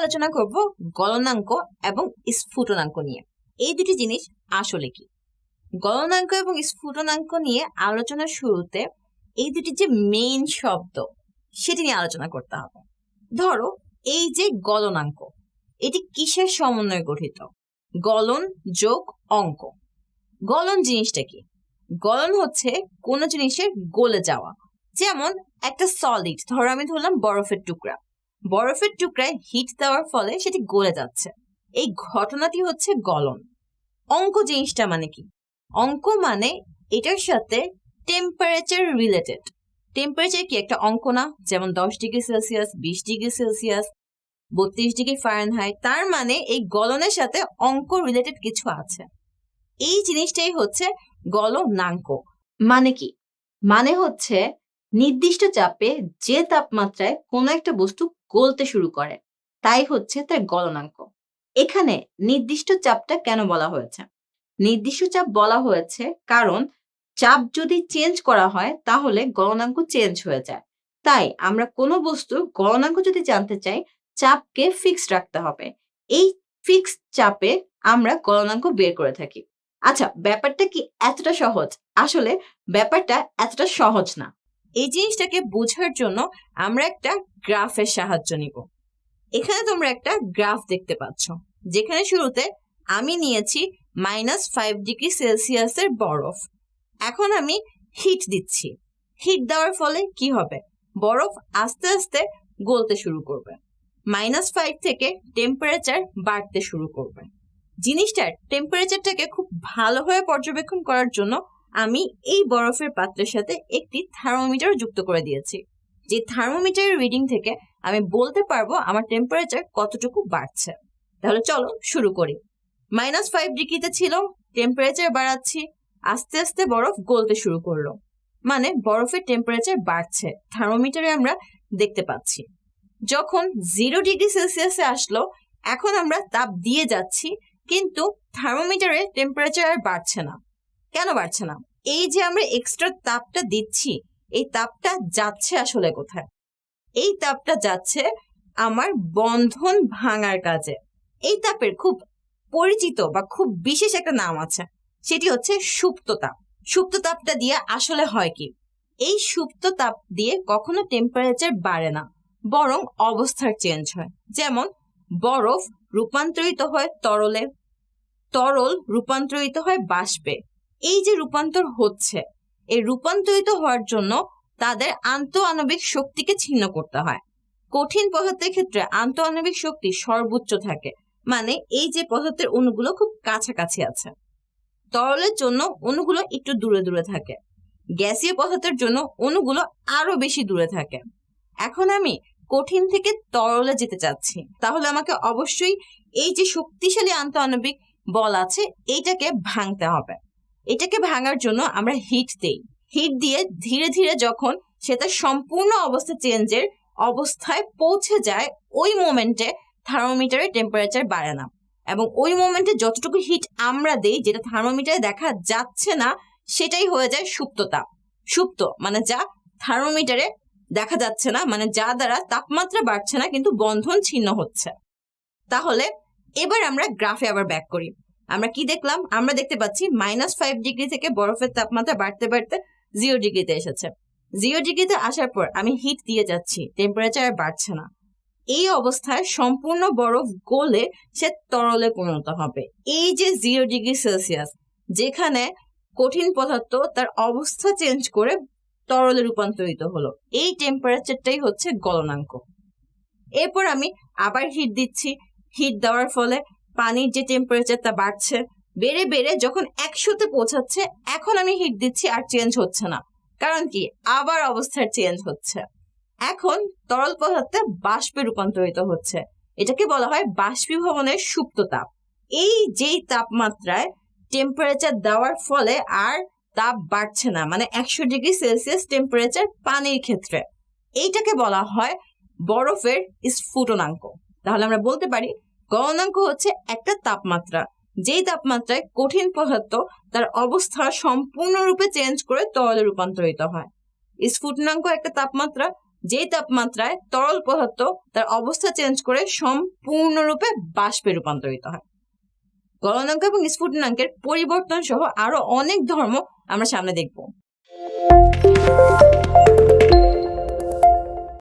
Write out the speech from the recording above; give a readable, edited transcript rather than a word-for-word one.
আলোচনা করব গলনাঙ্ক এবং স্ফুটনাঙ্ক নিয়ে। এই দুটি জিনিস আসলে কি? গলনাঙ্ক এবং স্ফুটনাঙ্ক নিয়ে আলোচনার শুরুতে এই দুটি যে মেইন শব্দ সেটি নিয়ে আলোচনা করতে হবে। ধরো এই যে গলনাঙ্ক, এটি কিসের সমন্বয়ে গঠিত? গলন যোগ অঙ্ক। গলন জিনিসটা কি? গলন হচ্ছে কোনো জিনিসের গলে যাওয়া। যেমন একটা সলিড, ধরো আমি ধরলাম বরফের টুকরা। বরফের টুকরায় হিট দেওয়ার ফলে সেটি গলে যাচ্ছে, এই ঘটনাটি হচ্ছে গলন। অঙ্ক জিনিসটা মানে কি? অঙ্ক মানে এটার সাথে টেম্পারেচার রিলেটেড। টেম্পারেচার কি একটা অঙ্ক না? যেমন 10 degree Celsius, 20 degree Celsius, 32 degree Fahrenheit. তার মানে এই গলনের সাথে অঙ্ক রিলেটেড কিছু আছে। এই জিনিসটাই হচ্ছে গলনাঙ্ক। মানে কি? মানে হচ্ছে নির্দিষ্ট চাপে যে তাপমাত্রায় কোনো একটা বস্তু গলতে শুরু করে, তাই হচ্ছে তার গলনাঙ্ক। এখানে নির্দিষ্ট চাপটা কেন বলা হয়েছে? নির্দিষ্ট চাপ বলা হয়েছে কারণ চাপ যদি চেঞ্জ করা হয় তাহলে গলনাঙ্ক চেঞ্জ হয়ে যায়। তাই আমরা কোনো বস্তুর গলনাঙ্ক যদি জানতে চাই, চাপকে ফিক্সড রাখতে হবে। এই ফিক্সড চাপে আমরা গলনাঙ্ক বের করে থাকি। আচ্ছা, ব্যাপারটা কি এতটা সহজ? আসলে ব্যাপারটা এতটা সহজ না। এই জিনিসটাকে বোঝার জন্য আমরা একটা গ্রাফের সাহায্য নিব। এখানে তোমরা একটা গ্রাফ দেখতে পাচ্ছ, যেখানে শুরুতে আমি নিয়েছি -5 ডিগ্রি সেলসিয়াসের বরফ। এখন আমি হিট দিচ্ছি। হিট দেওয়ার ফলে কি হবে? বরফ আস্তে আস্তে গলতে শুরু করবে। -5 থেকে টেম্পারেচার বাড়তে শুরু করবে। জিনিসটার টেম্পারেচারটাকে খুব ভালোভাবে পর্যবেক্ষণ করার জন্য আমি এই বরফের পাত্রের সাথে একটি থার্মোমিটার যুক্ত করে দিয়েছি। যে থার্মোমিটারের রিডিং থেকে আমি বলতে পারবো আমার টেম্পারেচার কতটুকু বাড়ছে। তাহলে চলো শুরু করি। -5 ডিগ্রিতে ছিল, টেম্পারেচার বাড়াচ্ছি, আস্তে আস্তে বরফ গলতে শুরু করলো, মানে বরফের টেম্পারেচার বাড়ছে, থার্মোমিটারে আমরা দেখতে পাচ্ছি। যখন 0 ডিগ্রি সেলসিয়াসে আসলো, এখন আমরা তাপ দিয়ে যাচ্ছি, কিন্তু থার্মোমিটারে টেম্পারেচার আর বাড়ছে না। কেন বাড়ছে না? এই যে আমরা এক্সট্রা তাপটা দিচ্ছি, এই তাপটা যাচ্ছে আসলে কোথায়? এই তাপটা যাচ্ছে আমার বন্ধন ভাঙার কাজে। এই তাপের খুব পরিচিত বা খুব বিশেষ একটা নাম আছে, সেটি হচ্ছে সুপ্ত তাপ। সুপ্ত তাপটা দিয়ে আসলে হয় কি? এই সুপ্ত তাপ দিয়ে কখনো টেম্পারেচার বাড়ে না, বরং অবস্থার চেঞ্জ হয়। যেমন বরফ রূপান্তরিত হয় তরলে, তরল রূপান্তরিত হয় বাষ্পে। এই যে রূপান্তর হচ্ছে, এই রূপান্তরিত হওয়ার জন্য তাদের আন্তঃআণবিক শক্তিকে ছিন্ন করতে হয়। কঠিন পদার্থের ক্ষেত্রে আন্তঃআণবিক শক্তি সর্বোচ্চ থাকে, মানে এই যে পদার্থের অণুগুলো খুব কাছাকাছি আছে। তরলের জন্য অণুগুলো একটু দূরে দূরে থাকে, গ্যাসীয় পদার্থের জন্য অণুগুলো আরো বেশি দূরে থাকে। এখন আমি কঠিন থেকে তরলে যেতে চাচ্ছি, তাহলে আমাকে অবশ্যই এই যে শক্তিশালী আন্তঃআণবিক বল আছে এইটাকে ভাঙতে হবে। এটাকে ভাঙার জন্য আমরা হিট দেই। হিট দিয়ে ধীরে ধীরে যখন সেটা সম্পূর্ণ অবস্থা চেঞ্জের অবস্থায় পৌঁছে যায়, ওই মোমেন্টে থার্মোমিটারের টেম্পারেচার বাড়ে না, এবং ওই মোমেন্টে যতটুকু হিট আমরা দেই যেটা থার্মোমিটারে দেখা যাচ্ছে না, সেটাই হয়ে যায় সুপ্ত তাপ। সুপ্ত মানে যা থার্মোমিটারে দেখা যাচ্ছে না, মানে যা দ্বারা তাপমাত্রা বাড়ছে না কিন্তু বন্ধন ছিন্ন হচ্ছে। তাহলে এবার আমরা গ্রাফে আবার ব্যাক করি। আমরা কি দেখলাম? আমরা দেখতে পাচ্ছি -5 ডিগ্রি থেকে বরফের তাপমাত্রা বাড়তে বাড়তে 0 ডিগ্রিতে এসেছে। 0 ডিগ্রিতে আসার পর আমি হিট দিয়ে যাচ্ছি, টেম্পারেচার আর বাড়ছে না। এই অবস্থায় সম্পূর্ণ বরফ গলে সে তরলে পরিণত হবে। এই যে 0 ডিগ্রি সেলসিয়াস, যেখানে কঠিন পদার্থ তার অবস্থা চেঞ্জ করে তরলে রূপান্তরিত হলো, এই টেম্পারেচারটাই হচ্ছে গলনাঙ্ক। এরপর আমি আবার হিট দিচ্ছি। হিট দেওয়ার ফলে পানির যে টেম্পারেচারটা বাড়ছে, বেড়ে বেড়ে যখন 100-তে পৌঁছাচ্ছে, এখন আমি হিট দিচ্ছি আর চেঞ্জ হচ্ছে না। কারণ কি? আবার অবস্থার চেঞ্জ হচ্ছে। এখন তরল পদার্থে বাষ্পে রূপান্তরিত হচ্ছে। এটাকে বলা হয় বাষ্পীভবনের সুপ্ত তাপ। এই যেই তাপমাত্রায় টেম্পারেচার দেওয়ার ফলে আর তাপ বাড়ছে না, মানে 100 ডিগ্রি সেলসিয়াস টেম্পারেচার পানির ক্ষেত্রে, এইটাকে বলা হয় বরফের স্ফুটনাঙ্ক। তাহলে আমরা বলতে পারি গলনাঙ্ক হচ্ছে একটা তাপমাত্রা, যেই তাপমাত্রায় কঠিন পদার্থ তার অবস্থা সম্পূর্ণরূপে চেঞ্জ করে তরলে রূপান্তরিত হয়। স্ফুটনাঙ্ক একটা তাপমাত্রা, যে তাপমাত্রায় তরল পদার্থ তার অবস্থা চেঞ্জ করে সম্পূর্ণরূপে বাষ্পে রূপান্তরিত হয়। গলনাঙ্ক এবং স্ফুটনাঙ্কের পরিবর্তন সহ আরো অনেক ধর্ম আমরা সামনে দেখব।